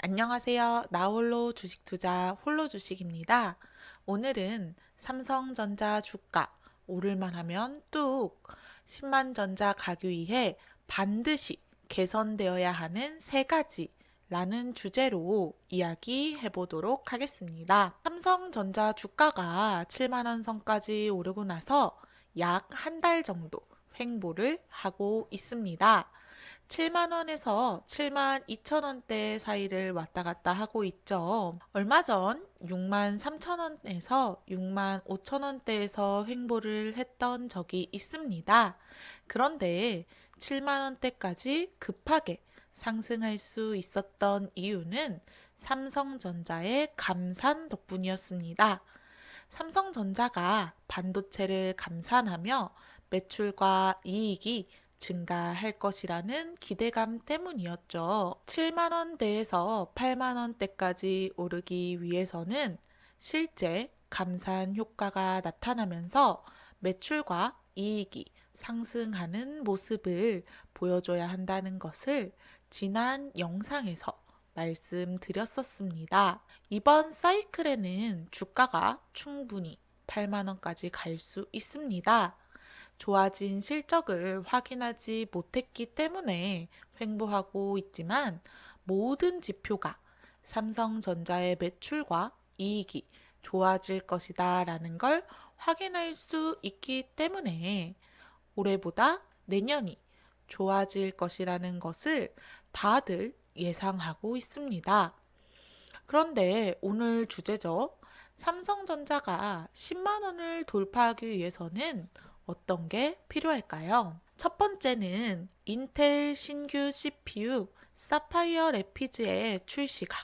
안녕하세요. 나홀로 주식 투자 홀로 주식입니다. 오늘은 삼성전자 주가 오를만 하면 뚝 10만 전자 가기 위해 반드시 개선되어야 하는 세 가지 라는 주제로 이야기해 보도록 하겠습니다. 삼성전자 주가가 7만 원 선까지 오르고 나서 약 한 달 정도 횡보를 하고 있습니다. 7만 원에서 7만 2천 원대 사이를 왔다 갔다 하고 있죠. 얼마 전 6만 3천 원에서 6만 5천 원대에서 횡보를 했던 적이 있습니다. 그런데 7만 원대까지 급하게 상승할 수 있었던 이유는 삼성전자의 감산 덕분이었습니다. 삼성전자가 반도체를 감산하며 매출과 이익이 증가할 것이라는 기대감 때문이었죠. 7만 원대에서 8만 원대까지 오르기 위해서는 실제 감산 효과가 나타나면서 매출과 이익이 상승하는 모습을 보여줘야 한다는 것을 지난 영상에서 말씀드렸었습니다. 이번 사이클에는 주가가 충분히 8만 원까지 갈 수 있습니다. 좋아진 실적을 확인하지 못했기 때문에 횡보하고 있지만 모든 지표가 삼성전자의 매출과 이익이 좋아질 것이다 라는 걸 확인할 수 있기 때문에 올해보다 내년이 좋아질 것이라는 것을 다들 예상하고 있습니다. 그런데 오늘 주제죠. 삼성전자가 10만 원을 돌파하기 위해서는 어떤 게 필요할까요? 첫 번째는 인텔 신규 CPU 사파이어 래피즈의 출시가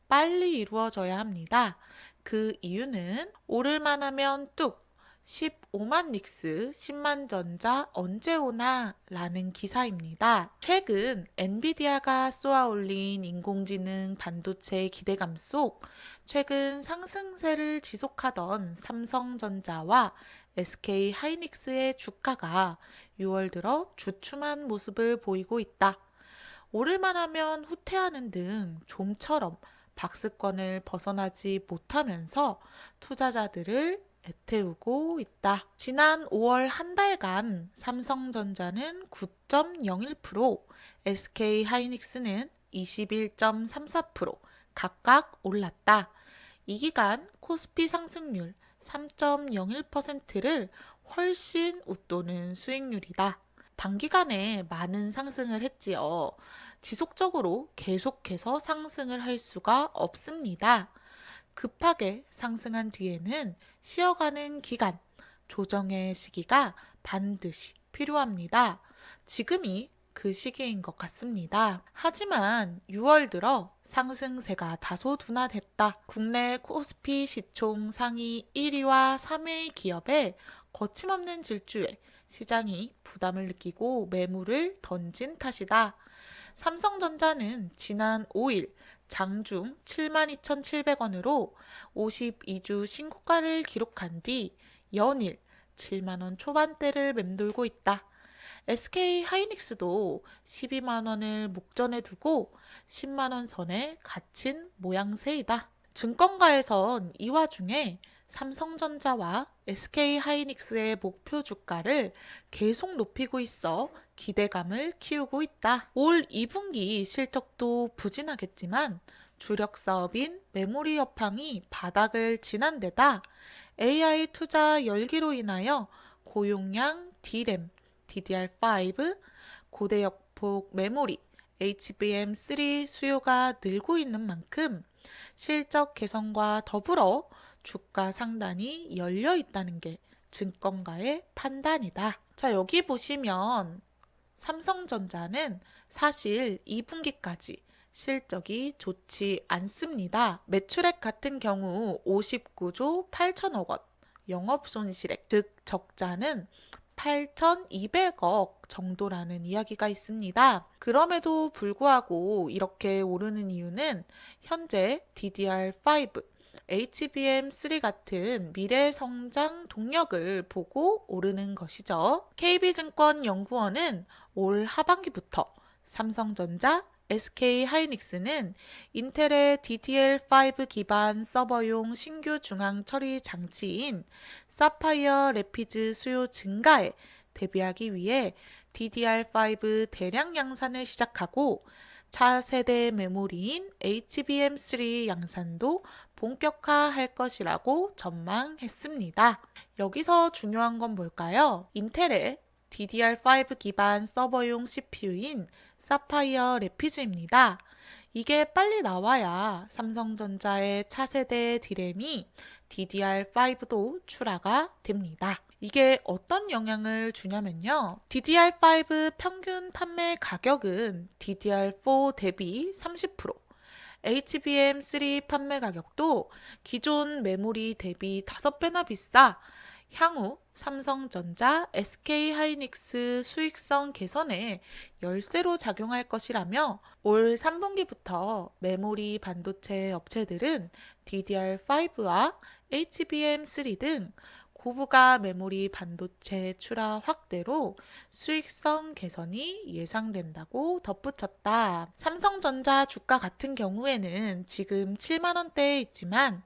빨리 이루어져야 합니다. 그 이유는 오를만 하면 뚝 15만 닉스 10만 전자 언제 오나 라는 기사입니다. 최근 엔비디아가 쏘아올린 인공지능 반도체 기대감 속 최근 상승세를 지속하던 삼성전자와 SK 하이닉스의 주가가 6월 들어 주춤한 모습을 보이고 있다. 오를만 하면 후퇴하는 등 좀처럼 박스권을 벗어나지 못하면서 투자자들을 애태우고 있다. 지난 5월 한 달간 삼성전자는 9.01%, SK 하이닉스는 21.34% 각각 올랐다. 이 기간 코스피 상승률 3.01%를 훨씬 웃도는 수익률이다. 단기간에 많은 상승을 했지요. 지속적으로 계속해서 상승을 할 수가 없습니다. 급하게 상승한 뒤에는 쉬어가는 기간, 조정의 시기가 반드시 필요합니다. 지금이 그 시기인 것 같습니다. 하지만 6월 들어 상승세가 다소 둔화됐다. 국내 코스피 시총 상위 1위와 3위 기업의 거침없는 질주에 시장이 부담을 느끼고 매물을 던진 탓이다. 삼성전자는 지난 5일 장중 72,700원으로 52주 신고가를 기록한 뒤 연일 7만원 초반대를 맴돌고 있다. SK 하이닉스도 12만원을 목전에 두고 10만원 선에 갇힌 모양새이다. 증권가에선 이 와중에 삼성전자와 SK 하이닉스의 목표 주가를 계속 높이고 있어 기대감을 키우고 있다. 올 2분기 실적도 부진하겠지만 주력 사업인 메모리 여팡이 바닥을 지난 데다 AI 투자 열기로 인하여 고용량 D램, DDR5, 고대역폭 메모리, HBM3 수요가 늘고 있는 만큼 실적 개선과 더불어 주가 상단이 열려 있다는 게 증권가의 판단이다. 자, 여기 보시면 삼성전자는 사실 2분기까지 실적이 좋지 않습니다. 매출액 같은 경우 59조 8천억 원, 영업손실액, 즉 적자는 8,200억 정도라는 이야기가 있습니다. 그럼에도 불구하고 이렇게 오르는 이유는 현재 DDR5, HBM3 같은 미래 성장 동력을 보고 오르는 것이죠. KB증권 연구원은 올 하반기부터 삼성전자 SK 하이닉스는 인텔의 DDR5 기반 서버용 신규 중앙 처리 장치인 사파이어 래피드 수요 증가에 대비하기 위해 DDR5 대량 양산을 시작하고 차세대 메모리인 HBM3 양산도 본격화할 것이라고 전망했습니다. 여기서 중요한 건 뭘까요? 인텔의 DDR5 기반 서버용 CPU인 사파이어 래피즈입니다. 이게 빨리 나와야 삼성전자의 차세대 D램이 DDR5도 출하가 됩니다. 이게 어떤 영향을 주냐면요. DDR5 평균 판매 가격은 DDR4 대비 30%, HBM3 판매 가격도 기존 메모리 대비 5배나 비싸 향후 삼성전자, SK하이닉스 수익성 개선에 열쇠로 작용할 것이라며 올 3분기부터 메모리 반도체 업체들은 DDR5와 HBM3 등 고부가 메모리 반도체 출하 확대로 수익성 개선이 예상된다고 덧붙였다. 삼성전자 주가 같은 경우에는 지금 7만 원대에 있지만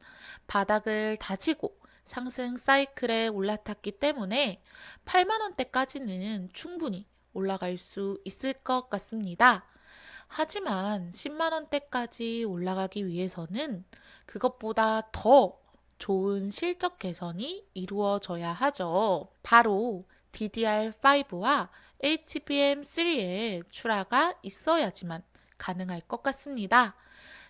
바닥을 다지고 상승 사이클에 올라탔기 때문에 8만 원대까지는 충분히 올라갈 수 있을 것 같습니다. 하지만 10만 원대까지 올라가기 위해서는 그것보다 더 좋은 실적 개선이 이루어져야 하죠. 바로 DDR5와 HBM3의 출하가 있어야지만 가능할 것 같습니다.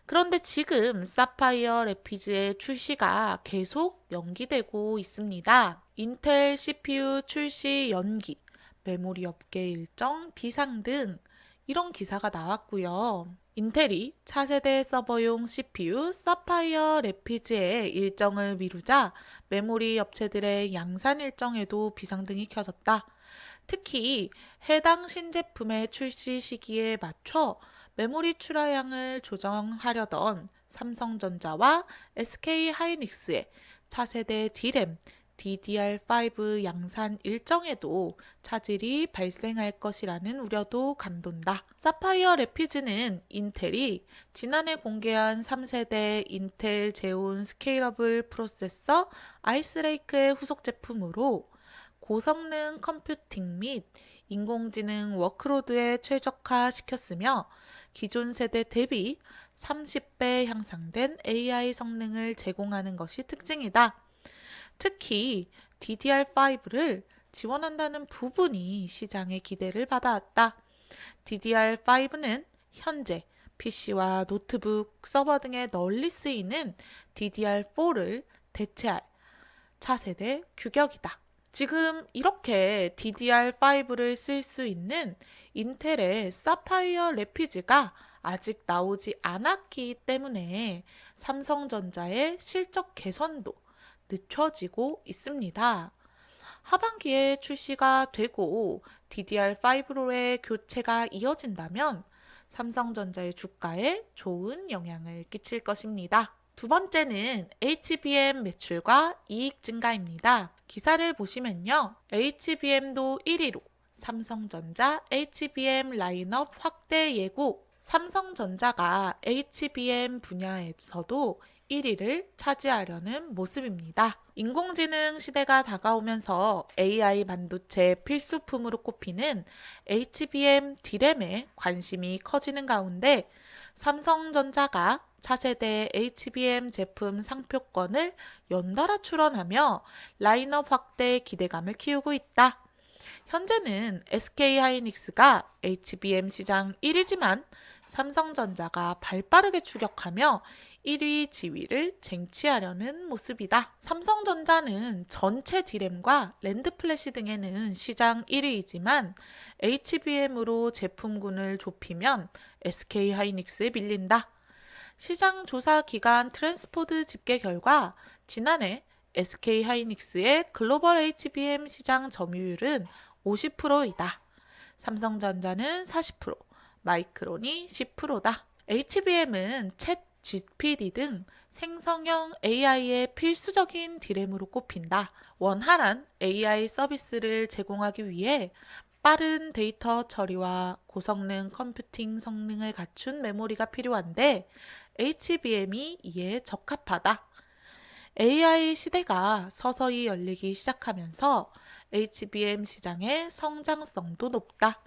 그런데 지금 사파이어 래피즈의 출시가 계속 연기되고 있습니다. 인텔 CPU 출시 연기, 메모리 업계 일정 비상 등 이런 기사가 나왔고요. 인텔이 차세대 서버용 CPU 사파이어 래피즈의 일정을 미루자 메모리 업체들의 양산 일정에도 비상등이 켜졌다. 특히 해당 신제품의 출시 시기에 맞춰 메모리 출하량을 조정하려던 삼성전자와 SK하이닉스의 차세대 D램, DDR5 양산 일정에도 차질이 발생할 것이라는 우려도 감돈다. 사파이어 래피즈는 인텔이 지난해 공개한 3세대 인텔 제온 스케일러블 프로세서 아이스레이크의 후속 제품으로 고성능 컴퓨팅 및 인공지능 워크로드에 최적화시켰으며 기존 세대 대비 30배 향상된 AI 성능을 제공하는 것이 특징이다. 특히 DDR5를 지원한다는 부분이 시장의 기대를 받아왔다. DDR5는 현재 PC와 노트북, 서버 등에 널리 쓰이는 DDR4를 대체할 차세대 규격이다. 지금 이렇게 DDR5를 쓸 수 있는 인텔의 사파이어 래피즈가 아직 나오지 않았기 때문에 삼성전자의 실적 개선도 늦춰지고 있습니다. 하반기에 출시가 되고 DDR5로의 교체가 이어진다면 삼성전자의 주가에 좋은 영향을 끼칠 것입니다. 두 번째는 HBM 매출과 이익 증가입니다. 기사를 보시면요. HBM도 1위로 삼성전자 HBM 라인업 확대 예고, 삼성전자가 HBM 분야에서도 1위를 차지하려는 모습입니다. 인공지능 시대가 다가오면서 AI 반도체 필수품으로 꼽히는 HBM D램에 관심이 커지는 가운데 삼성전자가 차세대 HBM 제품 상표권을 연달아 출원하며 라인업 확대 기대감을 키우고 있다. 현재는 SK하이닉스가 HBM 시장 1위지만 삼성전자가 발빠르게 추격하며 1위 지위를 쟁취하려는 모습이다. 삼성전자는 전체 D램과 랜드 플래시 등에는 시장 1위이지만 HBM으로 제품군을 좁히면 SK하이닉스에 밀린다. 시장 조사 기관 트랜스포드 집계 결과 지난해 SK하이닉스의 글로벌 HBM 시장 점유율은 50%이다. 삼성전자는 40%, 마이크론이 10%다. HBM은 챗 GPT 등 생성형 AI의 필수적인 D램으로 꼽힌다. 원활한 AI 서비스를 제공하기 위해 빠른 데이터 처리와 고성능 컴퓨팅 성능을 갖춘 메모리가 필요한데 HBM이 이에 적합하다. AI 시대가 서서히 열리기 시작하면서 HBM 시장의 성장성도 높다.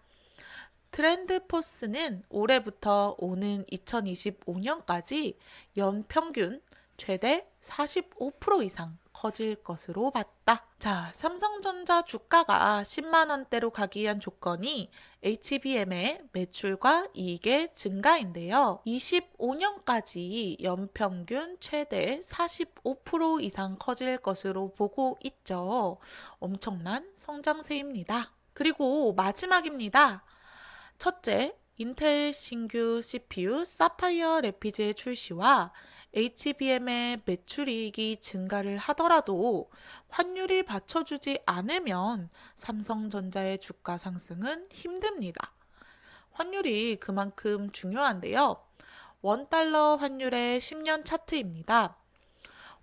트렌드포스는 올해부터 오는 2025년까지 연평균 최대 45% 이상 커질 것으로 봤다. 자, 삼성전자 주가가 10만 원대로 가기 위한 조건이 HBM의 매출과 이익의 증가인데요. 25년까지 연평균 최대 45% 이상 커질 것으로 보고 있죠. 엄청난 성장세입니다. 그리고 마지막입니다. 첫째, 인텔 신규 CPU 사파이어 래피즈의 출시와 HBM의 매출이익이 증가를 하더라도 환율이 받쳐주지 않으면 삼성전자의 주가 상승은 힘듭니다. 환율이 그만큼 중요한데요. 원달러 환율의 10년 차트입니다.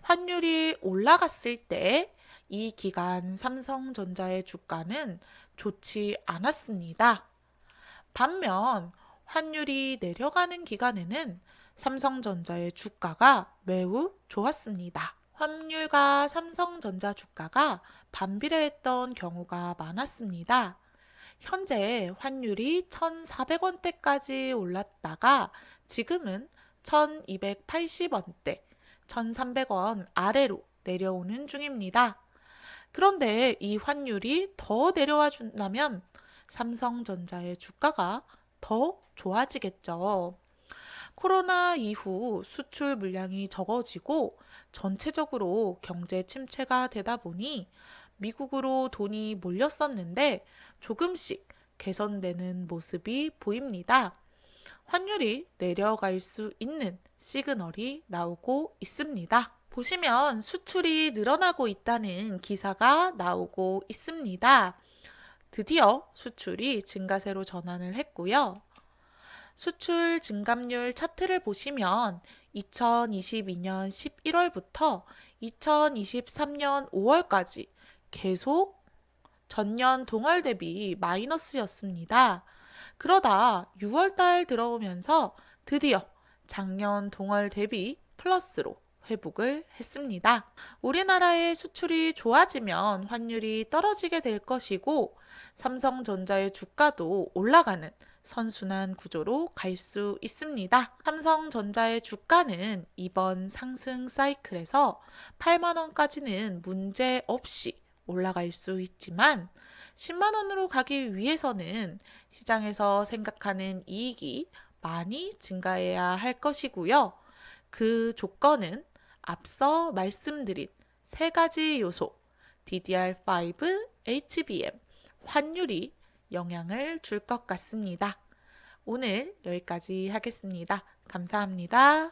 환율이 올라갔을 때 이 기간 삼성전자의 주가는 좋지 않았습니다. 반면 환율이 내려가는 기간에는 삼성전자의 주가가 매우 좋았습니다. 환율과 삼성전자 주가가 반비례했던 경우가 많았습니다. 현재 환율이 1,400원대까지 올랐다가 지금은 1,280원대, 1,300원 아래로 내려오는 중입니다. 그런데 이 환율이 더 내려와 준다면 삼성전자의 주가가 더 좋아지겠죠. 코로나 이후 수출 물량이 적어지고 전체적으로 경제 침체가 되다 보니 미국으로 돈이 몰렸었는데 조금씩 개선되는 모습이 보입니다. 환율이 내려갈 수 있는 시그널이 나오고 있습니다. 보시면 수출이 늘어나고 있다는 기사가 나오고 있습니다. 드디어 수출이 증가세로 전환을 했고요. 수출 증감률 차트를 보시면 2022년 11월부터 2023년 5월까지 계속 전년 동월 대비 마이너스였습니다. 그러다 6월달 들어오면서 드디어 작년 동월 대비 플러스로 회복을 했습니다. 우리나라의 수출이 좋아지면 환율이 떨어지게 될 것이고 삼성전자의 주가도 올라가는 선순환 구조로 갈 수 있습니다. 삼성전자의 주가는 이번 상승 사이클에서 8만 원까지는 문제 없이 올라갈 수 있지만 10만 원으로 가기 위해서는 시장에서 생각하는 이익이 많이 증가해야 할 것이고요. 그 조건은 앞서 말씀드린 세 가지 요소, DDR5, HBM, 환율이 영향을 줄 것 같습니다. 오늘 여기까지 하겠습니다. 감사합니다.